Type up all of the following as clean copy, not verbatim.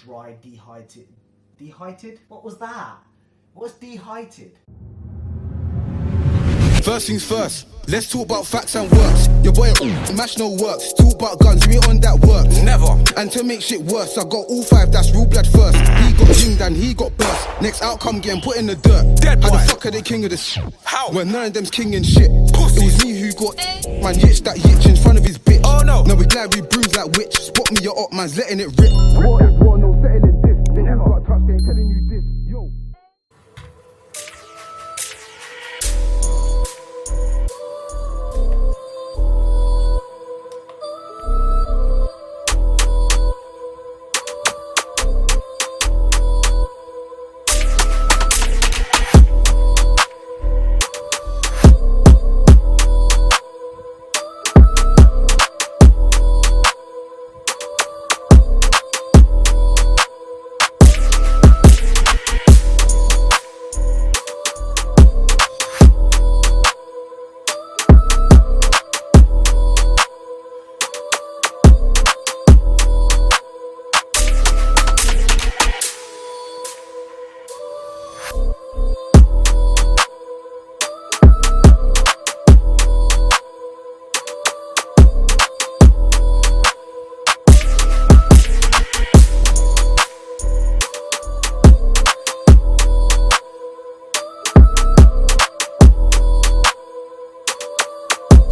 dry, dehydrated. Dehydrated? What was that? What's dehydrated? First things first, let's talk about facts and works. Your boy mash no works. Talk about guns, we on that work. Never. And to make shit worse, I got all 5, that's real blood first. He got zinged and he got burst. Next outcome getting put in the dirt. Dead boy. How the fuck are they king of this? How? When none of them's king and shit. Pussies. It was me who got man hitched that hitch in front of his bitch. Oh no. Now we glad we bruised that witch. Spot me your op man's letting it rip. War is war, no setting in this. They never got touched, they ain't telling you this. Yo.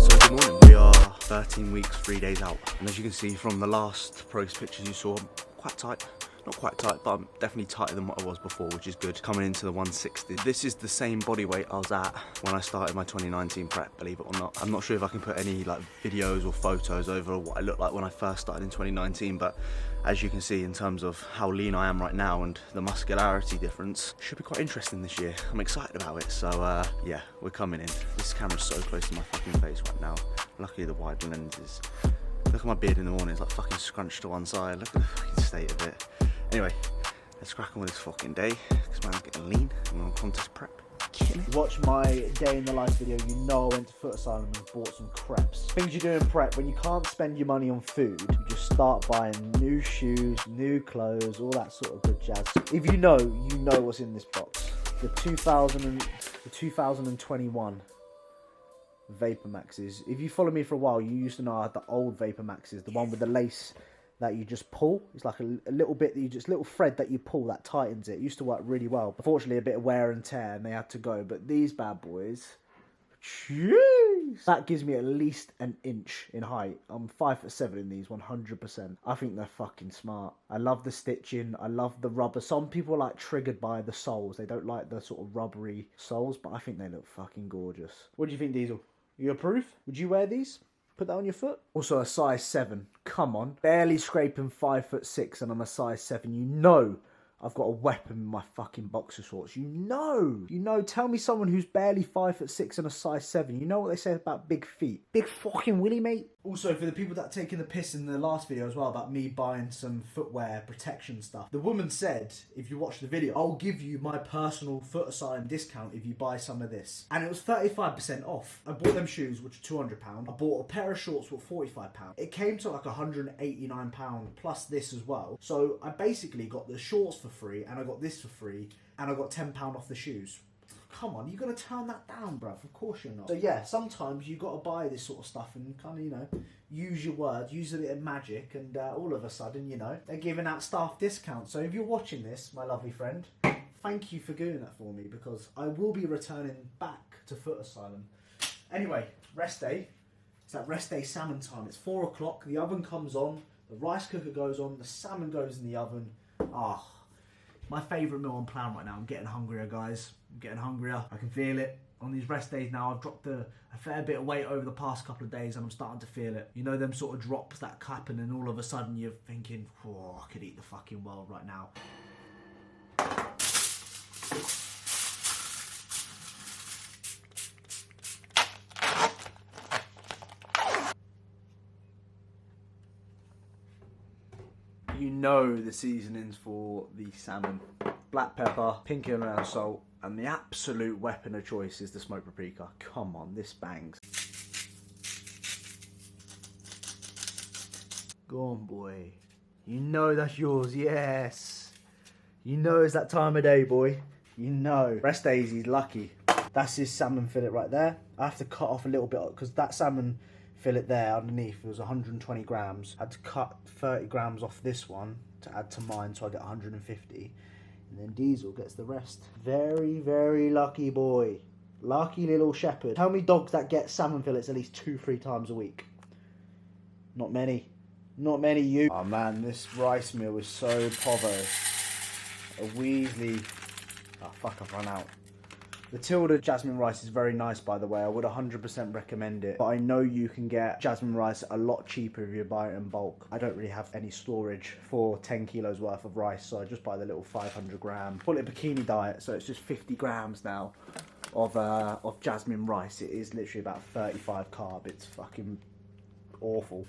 Good morning, we are 13 weeks, 3 days out, and as you can see from the last progress pictures you saw, I'm quite tight. Not quite tight, but I'm definitely tighter than what I was before, which is good. Coming into the 160. This is the same body weight I was at when I started my 2019 prep, believe it or not. I'm not sure if I can put any like videos or photos over what I looked like when I first started in 2019, but as you can see in terms of how lean I am right now and the muscularity difference, should be quite interesting this year. I'm excited about it, so yeah, we're coming in. This camera's so close to my fucking face right now. Luckily the wide lenses. Look at my beard in the morning, it's like fucking scrunched to one side. Look at the fucking state of it. Anyway, let's crack on with this fucking day, because man's getting lean and we're on contest prep. Watch my day in the life video, you know I went to Foot Asylum and bought some crepes. Things you do in prep, when you can't spend your money on food, you just start buying new shoes, new clothes, all that sort of good jazz. If you know what's in this box. The 2021 Vapor Maxes. If you follow me for a while, you used to know I had the old Vapor Maxes, the one with the lace that you just pull. It's like a little bit that you just, little thread that you pull that tightens it. It used to work really well. Unfortunately, a bit of wear and tear and they had to go. But these bad boys, jeez, that gives me at least an inch in height. I'm 5'7" in these, 100%. I think they're fucking smart. I love the stitching. I love the rubber. Some people are like triggered by the soles. They don't like the sort of rubbery soles, but I think they look fucking gorgeous. What do you think, Diesel? You approve? Would you wear these? Put that on your foot? Also a size 7. Come on. Barely scraping 5'6" and I'm a size 7. You know I've got a weapon in my fucking boxer shorts. You know, tell me someone who's barely 5'6" and a size 7. You know what they say about big feet? Big fucking willy, mate. Also, for the people that are taking the piss in the last video as well about me buying some footwear protection stuff, the woman said, if you watch the video, I'll give you my personal Foot Asylum discount if you buy some of this. And it was 35% off. I bought them shoes, which are £200. I bought a pair of shorts for £45. It came to like £189 plus this as well. So I basically got the shorts for free, and I got this for free, and I got £10 off the shoes. Come on, you're going to turn that down, bruv. Of course you're not. So yeah, sometimes you got to buy this sort of stuff and kind of, you know, use your words, use a bit of magic, and all of a sudden, you know, they're giving out staff discounts. So if you're watching this, my lovely friend, thank you for doing that for me, because I will be returning back to Foot Asylum. Anyway, rest day. It's that rest day salmon time. It's 4 o'clock. The oven comes on. The rice cooker goes on. The salmon goes in the oven. Ah. My favourite meal on plan right now. I'm getting hungrier, guys. I'm getting hungrier. I can feel it. On these rest days now, I've dropped a fair bit of weight over the past couple of days and I'm starting to feel it. You know them sort of drops that happen and all of a sudden you're thinking, oh, I could eat the fucking world right now. You know the seasonings for the salmon. Black pepper, pink and brown salt, and the absolute weapon of choice is the smoked paprika. Come on, this bangs. Go on, boy. You know that's yours, yes. You know it's that time of day, boy. You know. Rest days, he's lucky. That's his salmon fillet right there. I have to cut off a little bit because that salmon fillet there underneath, it was 120 grams. I had to cut 30 grams off this one to add to mine, so I get 150. And then Diesel gets the rest. Very, very lucky boy. Lucky little shepherd. How many dogs that get salmon fillets at least 2-3 times a week? Not many. Not many, you. Oh man, this rice meal is so povo. A Weasley. Oh fuck, I've run out. The Tilda jasmine rice is very nice, by the way. I would 100% recommend it. But I know you can get jasmine rice a lot cheaper if you buy it in bulk. I don't really have any storage for 10 kilos worth of rice, so I just buy the little 500 gram. Call it a bikini diet, so it's just 50 grams now of jasmine rice. It is literally about 35 carb. It's fucking awful.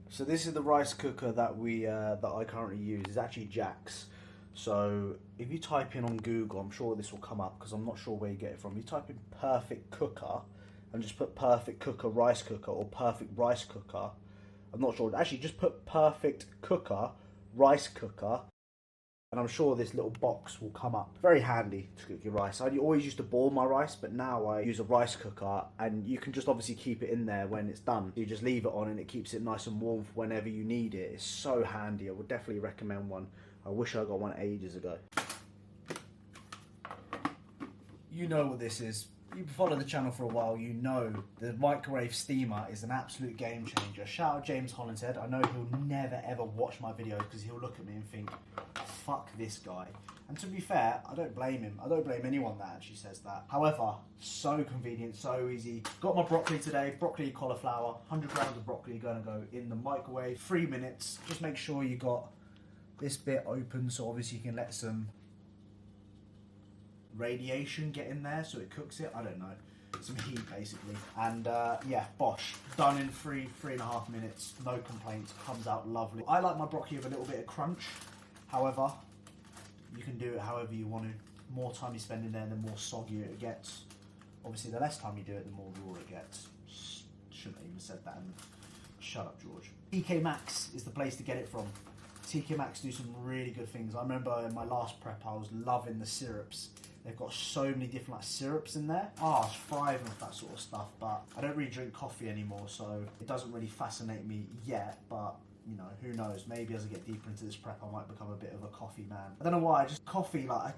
So this is the rice cooker that I currently use. It's actually Jack's. So if you type in on Google, I'm sure this will come up because I'm not sure where you get it from. You type in perfect cooker and just put perfect cooker rice cooker or perfect rice cooker. I'm not sure. Actually, just put perfect cooker rice cooker. And I'm sure this little box will come up. Very handy to cook your rice. I always used to boil my rice, but now I use a rice cooker, and you can just obviously keep it in there when it's done. You just leave it on and it keeps it nice and warm for whenever you need it. It's so handy. I would definitely recommend one. I wish I got one ages ago. You know what this is. You've followed the channel for a while, you know the microwave steamer is an absolute game changer. Shout out James Hollinshead. I know he'll never ever watch my videos because he'll look at me and think, fuck this guy. And to be fair, I don't blame him. I don't blame anyone that actually says that. However, so convenient, so easy. Got my broccoli today, broccoli cauliflower, 100 grams of broccoli gonna go in the microwave, 3 minutes. Just make sure you got this bit open so obviously you can let some radiation get in there so it cooks it. I don't know, some heat basically. And yeah, bosh, done in 3.5 minutes. No complaints, comes out lovely. I like my broccoli with a little bit of crunch. However, you can do it however you want to. The more time you spend in there, the more soggier it gets. Obviously, the less time you do it, the more raw it gets. Shouldn't have even said that. And shut up, George. TK Maxx is the place to get it from. TK Maxx do some really good things. I remember in my last prep, I was loving the syrups. They've got so many different like syrups in there. I was thriving with that sort of stuff, but I don't really drink coffee anymore, so it doesn't really fascinate me yet, but you know, who knows, maybe as I get deeper into this prep I might become a bit of a coffee man. I don't know why, coffee, like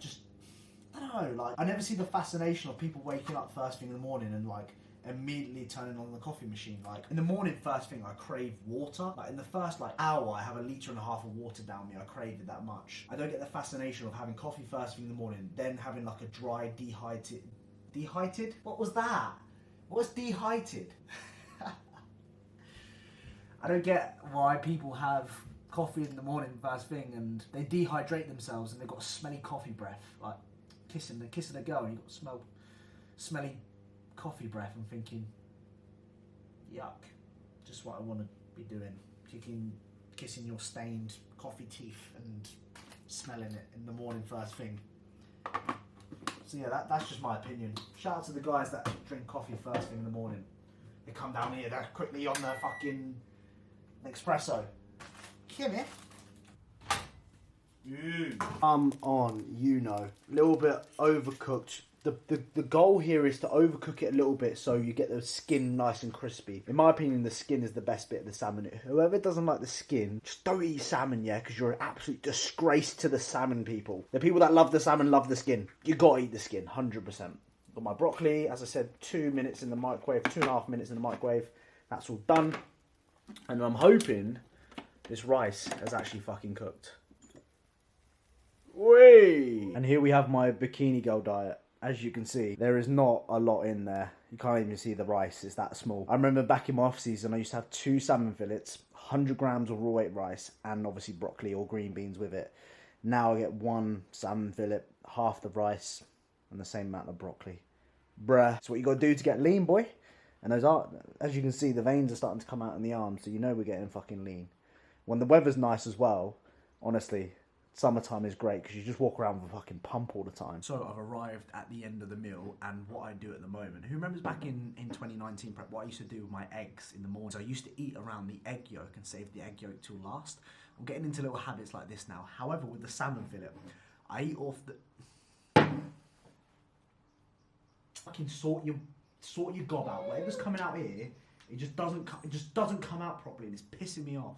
I don't know, like I never see the fascination of people waking up first thing in the morning and like immediately turning on the coffee machine. Like in the morning first thing I crave water. Like in the first like hour I have 1.5 litres of water down me. I craved it that much. I don't get the fascination of having coffee first thing in the morning, then having like a dry dehydrated? What was that? What's dehydrated? I don't get why people have coffee in the morning first thing and they dehydrate themselves and they've got smelly coffee breath. Like kissing a girl and you've got smelly coffee breath. I'm thinking, yuck, just what I want to be doing, kissing your stained coffee teeth and smelling it in the morning first thing. So yeah, that's just my opinion. Shout out to the guys that drink coffee first thing in the morning. They come down here that quickly on the fucking espresso. Kimmy. Come on, you know, a little bit overcooked. The goal here is to overcook it a little bit so you get the skin nice and crispy. In my opinion, the skin is the best bit of the salmon. Whoever doesn't like the skin, just don't eat salmon, yeah, because you're an absolute disgrace to the salmon people. The people that love the salmon love the skin. You gotta eat the skin, 100%. Got my broccoli, as I said, 2 minutes in the microwave, 2.5 minutes in the microwave. That's all done. And I'm hoping this rice has actually fucking cooked. Whee! And here we have my bikini girl diet. As you can see, there is not a lot in there. You can't even see the rice, it's that small. I remember back in my off season, I used to have 2 salmon fillets, 100 grams of raw weight rice, and obviously broccoli or green beans with it. Now I get 1 salmon fillet, half the rice, and the same amount of broccoli. Bruh. That's what you gotta do to get lean, boy. And those are, as you can see, the veins are starting to come out in the arms, so you know we're getting fucking lean. When the weather's nice as well, honestly, Summertime is great because you just walk around with a fucking pump all the time. So I've arrived at the end of the meal, and what I do at the moment, who remembers back in 2019 prep, what I used to do with my eggs in the morning? So I used to eat around the egg yolk and save the egg yolk till last. I'm getting into little habits like this now. However, with the salmon fillet, I eat off the... Fucking sort your gob out. Whatever's coming out here, it just doesn't come out properly, and it's pissing me off.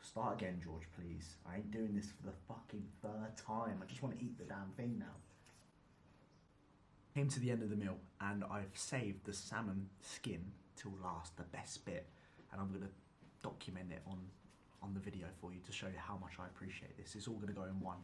Start again, George, please. I ain't doing this for the fucking third time. I just want to eat the damn thing now. Came to the end of the meal, and I've saved the salmon skin till last, the best bit, and I'm gonna document it on the video for you to show you how much I appreciate this. It's all gonna go in one.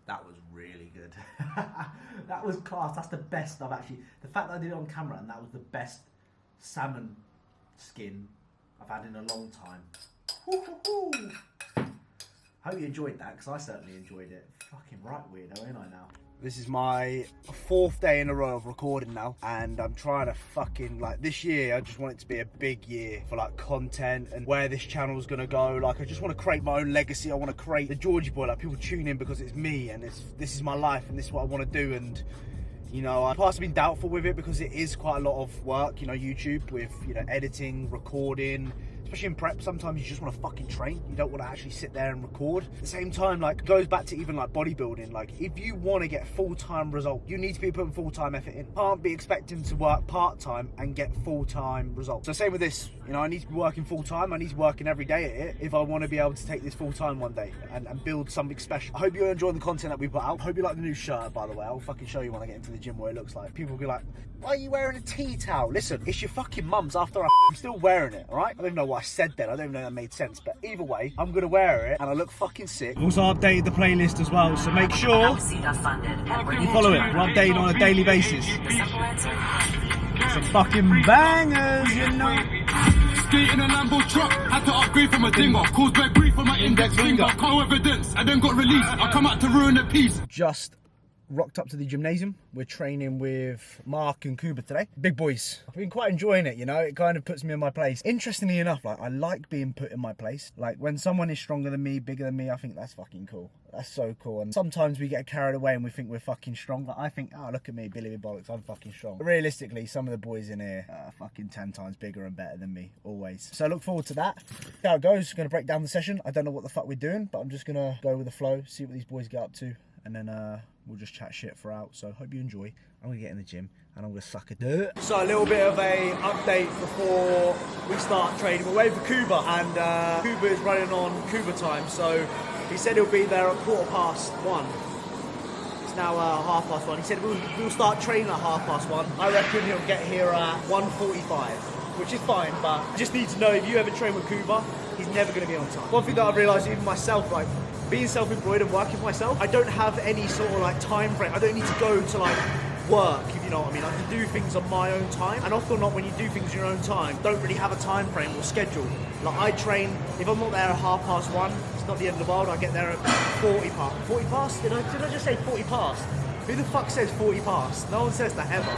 That was really good. That was class. That's the best I've actually... The fact that I did it on camera and that was the best salmon skin I've had in a long time. Hope you enjoyed that, because I certainly enjoyed it. Fucking right weirdo, ain't I now? This is my 4th day in a row of recording now, and I'm trying to fucking, like, this year I just want it to be a big year for like content and where this channel's gonna go. Like, I just want to create my own legacy. I want to create the Georgie boy, like people tune in because it's me and this is my life and this is what I want to do. And you know, I've also been doubtful with it because it is quite a lot of work, you know, YouTube with, you know, editing, recording, especially in prep. Sometimes you just want to fucking train. You don't want to actually sit there and record. At the same time, like, it goes back to even like bodybuilding. Like, if you want to get full-time result, you need to be putting full-time effort in. Can't be expecting to work part-time and get full-time results. So same with this, you know, I need to be working full-time. I need to be working every day at it if I want to be able to take this full-time one day and build something special. I hope you're enjoying the content that we put out. I hope you like the new shirt, by the way. I'll fucking show you when I get into the gym what it looks like. People will be like, why are you wearing a tea towel? Listen, it's your fucking mum's after I'm still wearing it, alright? I don't even know what I said then. I don't even know if that made sense. But either way, I'm going to wear it and I look fucking sick. Also updated the playlist as well, so make sure you follow it. We're updating on a daily basis. Some fucking bangers, you know. Skate in a Lambo truck, had to upgrade from a dinger. Caused bad grief on my index finger. Car evidence, I then got released. I come out to ruin the piece. Just rocked up to the gymnasium. We're training with Mark and Kuba today. Big boys. I've been quite enjoying it, you know. It kind of puts me in my place. Interestingly enough, like, I like being put in my place. Like, when someone is stronger than me, bigger than me, I think that's fucking cool. That's so cool. And sometimes we get carried away and we think we're fucking strong. Like, I think, oh, look at me, Billy with bollocks, I'm fucking strong. But realistically, some of the boys in here are fucking 10 times bigger and better than me, always. So I look forward to that. See how it goes. Gonna break down the session. I don't know what the fuck we're doing, but I'm just gonna go with the flow, see what these boys get up to, and then we'll just chat shit for out. So hope you enjoy. I'm gonna get in the gym and I'm gonna suck a dirt. So a little bit of a update before we start training. We're waiting for Kuba, and Kuba is running on Kuba time. So he said he'll be there at 1:15. It's now 1:30. He said we'll start training at 1:30. I reckon he'll get here at 1:45, which is fine, but I just need to know, if you ever train with Kuba, he's never gonna be on time. One thing that I've realised, even myself, like, being self-employed and working for myself, I don't have any sort of like time frame. I don't need to go to like work, if you know what I mean. I can do things on my own time, and often not when you do things in your own time, don't really have a time frame or schedule. Like, I train, if I'm not there at 1:30, it's not the end of the world. I get there at 40 past. 40 past? Did I just say 40 past? Who the fuck says 40 past? No one says that ever.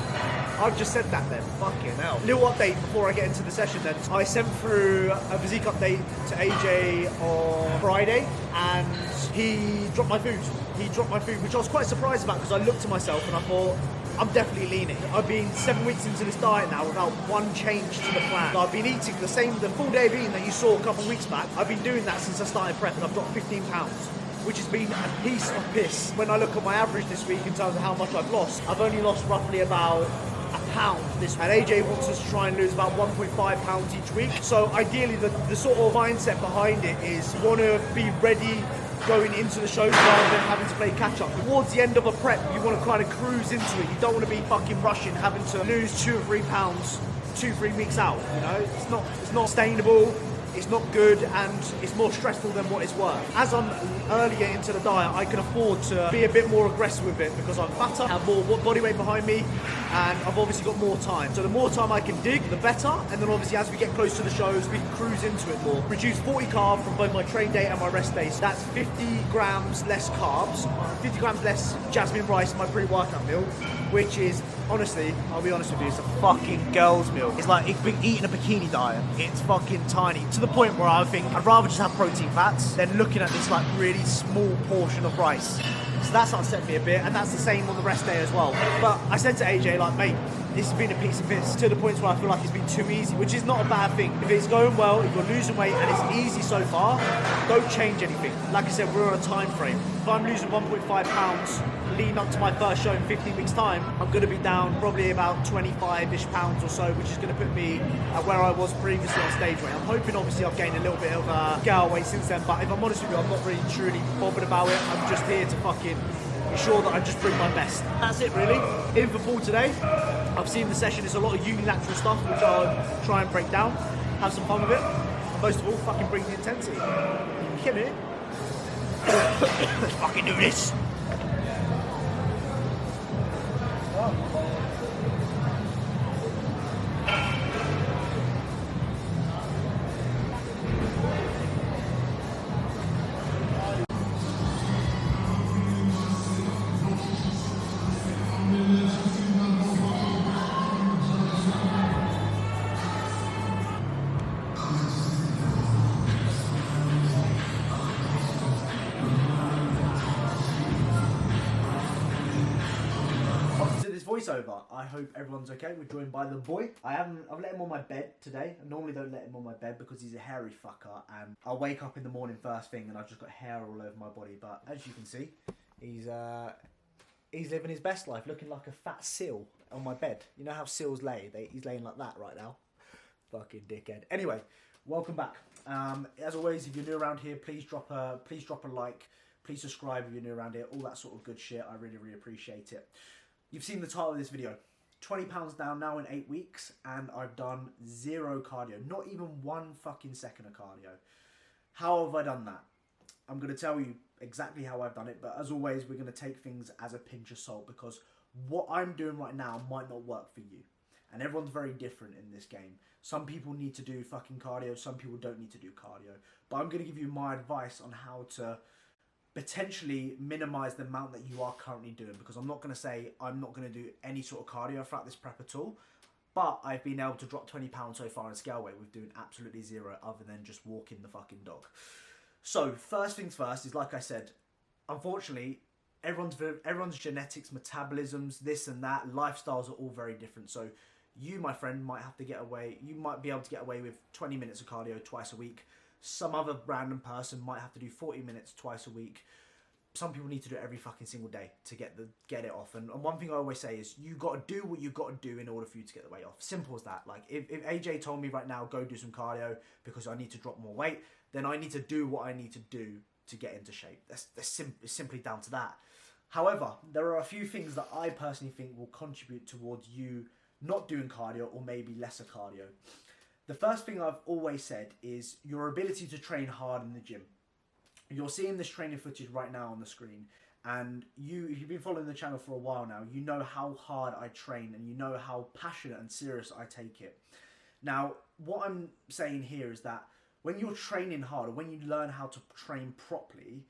I've just said that then. Fucking hell. Little update before I get into the session then. I sent through a physique update to AJ on Friday, and he dropped my food. He dropped my food, which I was quite surprised about, because I looked at myself and I thought, I'm definitely leaning. I've been 7 weeks into this diet now without one change to the plan. So I've been eating the full day of eating that you saw a couple of weeks back. I've been doing that since I started prep, and I've dropped 15 pounds. Which has been a piece of piss. When I look at my average this week in terms of how much I've lost, I've only lost roughly about £1 this week. And AJ wants us to try and lose about 1.5 pounds each week. So ideally, the sort of mindset behind it is you want to be ready going into the shows rather than having to play catch up. Towards the end of a prep, you want to kind of cruise into it. You don't want to be fucking rushing, having to lose 2 or 3 pounds 2-3 weeks out. You know, it's not sustainable. it's not good and it's more stressful than what it's worth. As I'm earlier into the diet, I can afford to be a bit more aggressive with it because I'm fatter, have more body weight behind me, and I've obviously got more time. So the more time I can dig, the better. And then obviously as we get close to the shows, we can cruise into it more. Reduce 40 carb from both my train day and my rest days. That's 50 grams less carbs, 50 grams less jasmine rice in my pre-workout meal, which is, honestly, I'll be honest with you, it's a fucking girl's meal. It's like eating a bikini diet. It's fucking tiny, to the point where I think I'd rather just have protein fats than looking at this like really small portion of rice. So that's upset me a bit, and that's the same on the rest day as well. But I said to AJ, like, mate, this has been a piece of piss, to the point where I feel like it's been too easy, which is not a bad thing. If it's going well, if you're losing weight and it's easy so far, don't change anything. Like I said, we're on a time frame. If I'm losing 1.5 pounds leading up to my first show in 15 weeks time, I'm going to be down probably about 25-ish pounds or so, which is going to put me at where I was previously on stage weight. I'm hoping obviously I've gained a little bit of scale weight since then, but if I'm honest with you, I'm not really truly bothered about it. I'm just here to fucking ensure that I just bring my best. That's it really. In for Paul today. I've seen the session, it's a lot of unilateral stuff which I'll try and break down, have some fun with it. Most of all, fucking bring the intensity. Kill it. Let's fucking do this. Voiceover. I hope everyone's okay. We're joined by the boy. I've let him on my bed today. I normally don't let him on my bed because he's a hairy fucker, and I'll wake up in the morning first thing and I've just got hair all over my body. But as you can see, he's living his best life, looking like a fat seal on my bed. You know how seals lay? He's laying like that right now. Fucking dickhead. Anyway, welcome back. As always, if you're new around here, please drop a like. Please subscribe if you're new around here. All that sort of good shit. I really, really appreciate it. You've seen the title of this video. 20 pounds down now in 8 weeks, and I've done 0 cardio. Not even 1 fucking second of cardio. How have I done that? I'm going to tell you exactly how I've done it, but as always, we're going to take things as a pinch of salt, because what I'm doing right now might not work for you. And everyone's very different in this game. Some people need to do fucking cardio, some people don't need to do cardio. But I'm going to give you my advice on how to potentially minimize the amount that you are currently doing, because I'm not going to say I'm not going to do any sort of cardio throughout this prep at all, but I've been able to drop 20 pounds so far in scale weight with doing absolutely 0 other than just walking the fucking dog. So first things first is, like I said, unfortunately everyone's genetics, metabolisms, this and that, lifestyles are all very different. So you, my friend, might have to get away, you might be able to get away with 20 minutes of cardio twice a week. Some other random person might have to do 40 minutes twice a week. Some people need to do it every fucking single day to get it off. And one thing I always say is, you got to do what you got to do in order for you to get the weight off. Simple as that. Like if AJ told me right now, go do some cardio because I need to drop more weight, then I need to do what I need to do to get into shape. It's simply down to that. However, there are a few things that I personally think will contribute towards you not doing cardio, or maybe lesser cardio. The first thing I've always said is your ability to train hard in the gym. You're seeing this training footage right now on the screen, and if you've been following the channel for a while now, you know how hard I train and you know how passionate and serious I take it. Now, what I'm saying here is that when you're training hard, or when you learn how to train properly,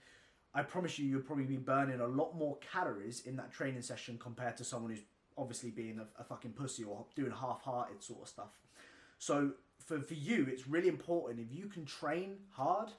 I promise you'll probably be burning a lot more calories in that training session compared to someone who's obviously being a fucking pussy or doing half-hearted sort of stuff. So for you, it's really important, if you can train hard,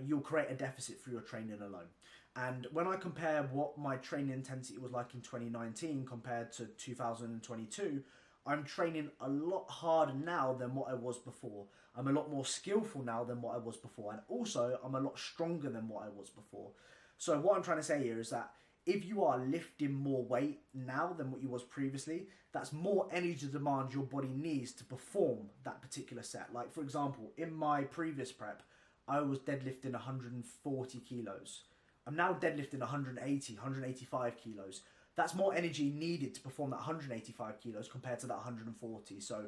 you'll create a deficit through your training alone. And when I compare what my training intensity was like in 2019 compared to 2022, I'm training a lot harder now than what I was before. I'm a lot more skillful now than what I was before. And also, I'm a lot stronger than what I was before. So what I'm trying to say here is that if you are lifting more weight now than what you was previously, that's more energy demand your body needs to perform that particular set. Like, for example, in my previous prep, I was deadlifting 140 kilos. I'm now deadlifting 180, 185 kilos. That's more energy needed to perform that 185 kilos compared to that 140. So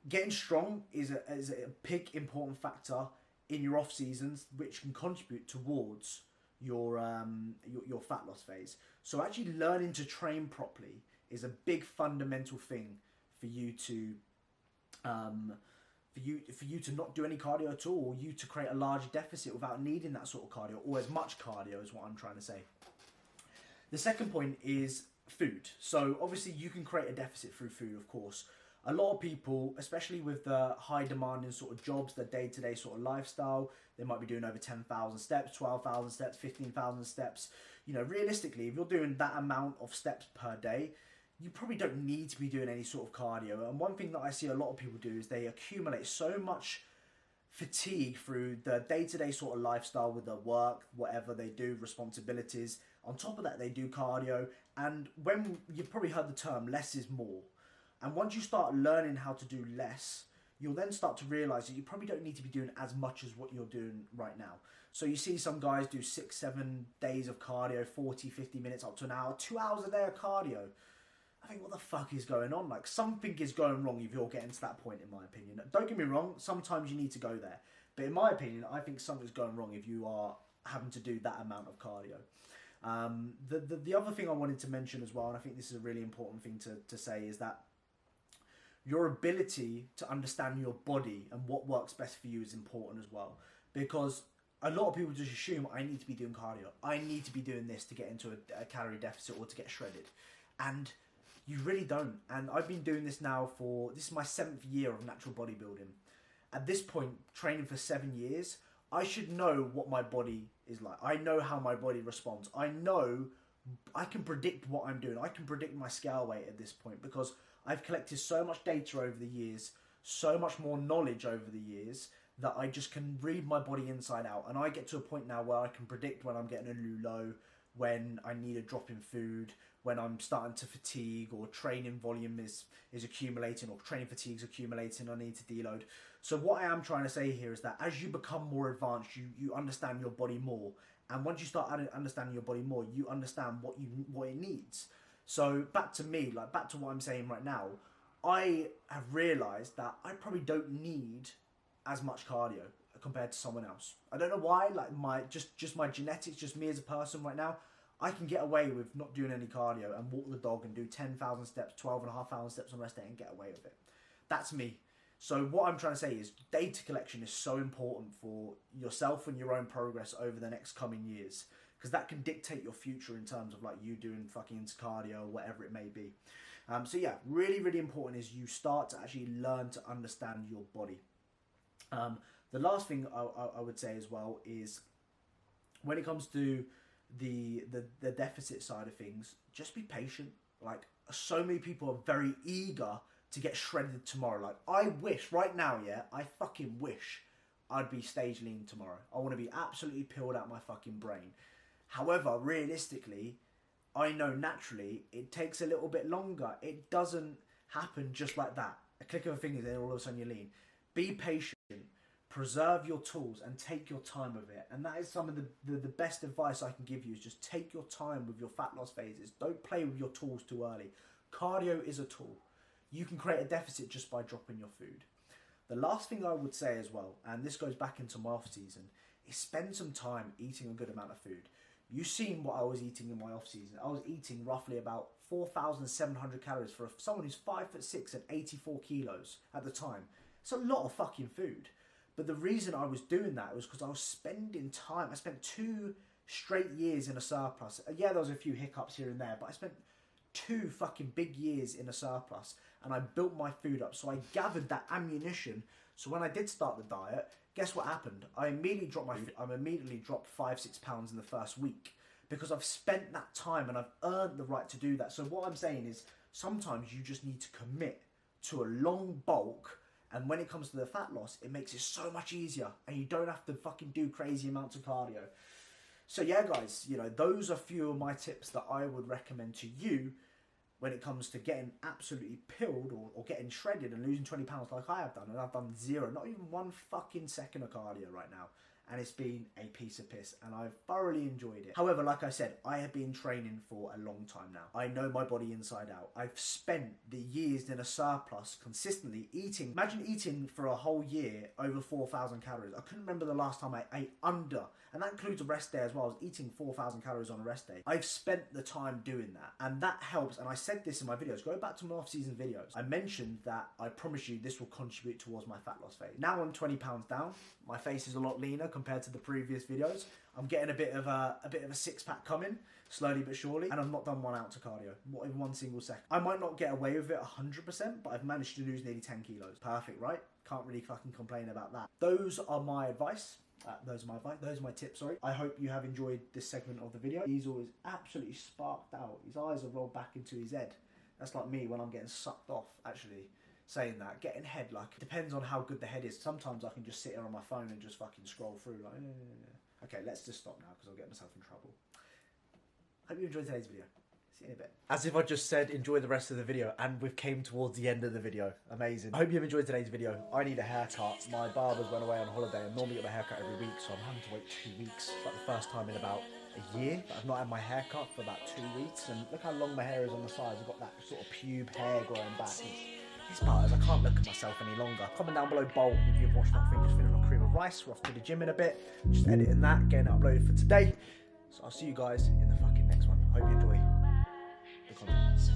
Getting strong is a big important factor in your off seasons, which can contribute towards your fat loss phase. So actually learning to train properly is a big fundamental thing for you to for you to not do any cardio at all, or you to create a large deficit without needing that sort of cardio, or as much cardio is what I'm trying to say. The second point is food. So obviously you can create a deficit through food, of course. A lot of people, especially with the high demanding sort of jobs, their day-to-day sort of lifestyle, they might be doing over 10,000 steps, 12,000 steps, 15,000 steps. You know, realistically, if you're doing that amount of steps per day, you probably don't need to be doing any sort of cardio. And one thing that I see a lot of people do is they accumulate so much fatigue through the day-to-day sort of lifestyle with their work, whatever they do, responsibilities. On top of that, they do cardio. And when you've probably heard the term, less is more. And once you start learning how to do less, you'll then start to realize that you probably don't need to be doing as much as what you're doing right now. So you see some guys do 6-7 days of cardio, 40, 50 minutes up to an hour, 2 hours a day of cardio. I think, what the fuck is going on? Like, something is going wrong if you're getting to that point, in my opinion. Don't get me wrong, sometimes you need to go there. But in my opinion, I think something's going wrong if you are having to do that amount of cardio. The other thing I wanted to mention as well, and I think this is a really important thing to say, is that your ability to understand your body and what works best for you is important as well. Because a lot of people just assume, I need to be doing cardio, I need to be doing this to get into a calorie deficit or to get shredded. And you really don't. And I've been doing this now this is my 7th year of natural bodybuilding. At this point, training for 7 years, I should know what my body is like. I know how my body responds. I can predict what I'm doing. I can predict my scale weight at this point because I've collected so much data over the years, so much more knowledge over the years, that I just can read my body inside out. And I get to a point now where I can predict when I'm getting a new low, when I need a drop in food, when I'm starting to fatigue, or training volume is accumulating, or training fatigue's accumulating, I need to deload. So what I am trying to say here is that as you become more advanced, you understand your body more. And once you start understanding your body more, you understand what it needs. So back to me, like back to what I'm saying right now, I have realised that I probably don't need as much cardio compared to someone else. I don't know why, like just my genetics, just me as a person right now, I can get away with not doing any cardio and walk the dog and do 10,000 steps, 12,500 steps on rest day and get away with it. That's me. So what I'm trying to say is data collection is so important for yourself and your own progress over the next coming years, because that can dictate your future in terms of like you doing fucking cardio or whatever it may be. So yeah, really, really important is you start to actually learn to understand your body. The last thing I would say as well is when it comes to the deficit side of things, just be patient. Like, so many people are very eager to get shredded tomorrow. Like, I wish right now, yeah, I fucking wish I'd be stage lean tomorrow. I want to be absolutely peeled out my fucking brain. However, realistically, I know naturally it takes a little bit longer. It doesn't happen just like that. A click of a finger, then all of a sudden you're lean. Be patient, preserve your tools, and take your time with it. And that is some of the best advice I can give you, is just take your time with your fat loss phases. Don't play with your tools too early. Cardio is a tool. You can create a deficit just by dropping your food. The last thing I would say as well, and this goes back into my off season, is spend some time eating a good amount of food. You've seen what I was eating in my off season. I was eating roughly about 4,700 calories for someone who's 5'6" and 84 kilos at the time. It's a lot of fucking food. But the reason I was doing that was because I was spending time. I spent 2 straight years in a surplus. Yeah, there was a few hiccups here and there, but I spent 2 fucking big years in a surplus, and I built my food up. So I gathered that ammunition. So when I did start the diet, guess what happened? I immediately dropped 5-6 pounds in the first week, because I've spent that time and I've earned the right to do that. So what I'm saying is, sometimes you just need to commit to a long bulk. And when it comes to the fat loss, it makes it so much easier, and you don't have to fucking do crazy amounts of cardio. So yeah, guys, you know, those are a few of my tips that I would recommend to you when it comes to getting absolutely pilled or getting shredded and losing 20 pounds like I have done. And I've done 0, not even 1 fucking second of cardio right now. and it's been a piece of piss, and I've thoroughly enjoyed it. However, like I said, I have been training for a long time now. I know my body inside out. I've spent the years in a surplus consistently eating. Imagine eating for a whole year over 4,000 calories. I couldn't remember the last time I ate under, and that includes a rest day as well. I was eating 4,000 calories on a rest day. I've spent the time doing that, and that helps. And I said this in my videos. Go back to my off-season videos. I mentioned that I promise you this will contribute towards my fat loss phase. Now I'm 20 pounds down. My face is a lot leaner compared to the previous videos. I'm getting a bit of a six-pack coming, slowly but surely, and I've not done 1 ounce of cardio, not in 1 single second. I might not get away with it 100%, but I've managed to lose nearly 10 kilos. Perfect, right? Can't really fucking complain about that. Those are my advice. Those are my tips, sorry. I hope you have enjoyed this segment of the video. He's always absolutely sparked out. His eyes have rolled back into his head. That's like me when I'm getting sucked off, actually. Saying that, getting head, like, it depends on how good the head is. Sometimes I can just sit here on my phone and just fucking scroll through, like, Okay, let's just stop now, because I'll get myself in trouble. Hope you enjoyed today's video. See you in a bit. As if I just said, enjoy the rest of the video, and we've came towards the end of the video. Amazing. I hope you've enjoyed today's video. I need a haircut. My barber's went away on holiday. I normally get my haircut every week, so I'm having to wait 2 weeks. It's like the first time in about a year that I've not had my hair cut for about 2 weeks, and look how long my hair is on the sides. I've got that sort of pube hair growing back. This part is I can't look at myself any longer. Comment down below bowl if you've watched that thing, just feeling like cream of rice. We're off to the gym in a bit. Just editing that, getting it uploaded for today. So I'll see you guys in the fucking next one. Hope you enjoy the content.